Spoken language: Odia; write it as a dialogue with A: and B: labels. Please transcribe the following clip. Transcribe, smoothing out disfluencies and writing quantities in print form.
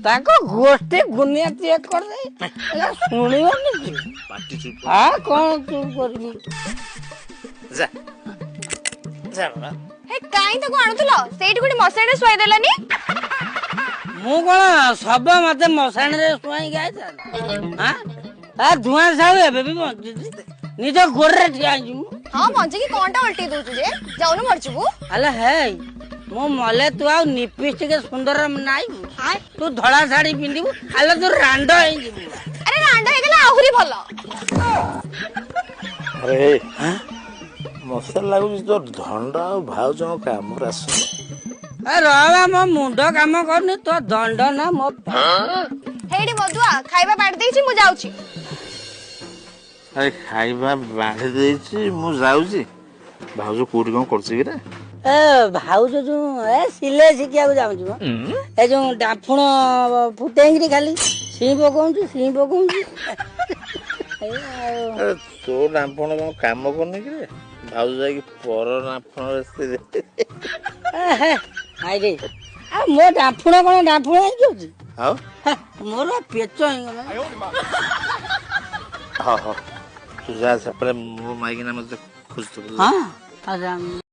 A: ତାଙ୍କ ଗୋଷ୍ଠୀ ଗୁନିଆ ଚେକ୍ କରିଦେ ଶୁଣିବନି କି?
B: ପାଟି ଚୁପ
A: ହଁ କଣ ଚୁପ୍ କରିବି?
B: ଯା ଯା ବାବା।
C: ହେ କାଇଁ ତାକୁ ଆଣୁଥିଲ ସେଇଠି ଗୋଟେ ମଶାଣିରେ ଶୁଆଇ ଦେଲାନି।
A: ମୁଁ କଣ ସବ ମତେ ମଶାଣିରେ ଶୁଆଇକି ଆଇଥାନ୍ତି? ଧୂଆଁ ସାହୁ ଏବେ ବି ବଞ୍ଚିଛି, ନିଜ ଗୋଡରେ ଠିଆ ହେଇଛି ମୁଁ।
C: ହଁ ବଞ୍ଚିକି କଣଟା ଓଲଟେଇ ଦଉଛୁ ଯେ, ଯାଉନୁ ମରିଯିବୁ।
A: ଆଲେ ହେଇ ମୁଁ ମଲେ ତୁ ଆଉ ନିପିସ ଟିକେ ସୁନ୍ଦର ନାଇବୁ, ତୁ ଧଳା ଶାଢୀ ପିନ୍ଧିବୁ, ଆଲେ ତୁ ରାଣ୍ଡ ହେଇଯିବୁ।
C: ଆରେ ରାଣ୍ଡ ହେଇଗଲେ ଆହୁରି ଭଲ।
B: ଆରେ ମଶା ଲାଗୁଛି ତ ଧଣ୍ଡ ଆଉ ଭାଉଜଙ୍କ କାମରେ ଆସୁନି।
A: ରବା ମୋ ମୁଣ୍ଡ କାମ କରୁନି, ତୋ ଦଣ୍ଡ ନା ମୋ
C: ହେଇଠି ମଧୁଆ ଖାଇବା ବାଢି ଦେଇଛି, ମୁଁ ଯାଉଛି।
B: ଆରେ ଖାଇବା ବାଢି ଦେଇଛି, ମୁଁ ଯାଉଛି। ଭାଉଜ କୋଉଠି କଣ କରୁଛି କିରେ?
A: ଏ ଭାଉଜ ଯୋଉ ସିଲେଇ ଶିଖିବାକୁ ଯାଉଛି ମ, ଏ ଯୋଉ ଡାଫୁଣ ଫୁଟେଇକିରି ଖାଲି ସିଁ ପକଉଛି।
B: ଆରେ ତୋ ଡାଫଣ କଣ କାମ କରୁନି କିରେ? ଭାଉଜ ଯାଇକି ପର ଡାଫଣରେ
A: ଆଉ ମୋ ଡାଫୁଣ କଣ ଡାଫୁଣ ହେଇକି ଅଛି?
B: ଆଉ
A: ମୋର ପେଚ ହେଇଗଲା।
B: ହଉ ତୁ ଯା ସେପଟେ ମୋ ମାଇକିନା ମତେ ଖୋଜୁଥିବୁ।
A: ହଁ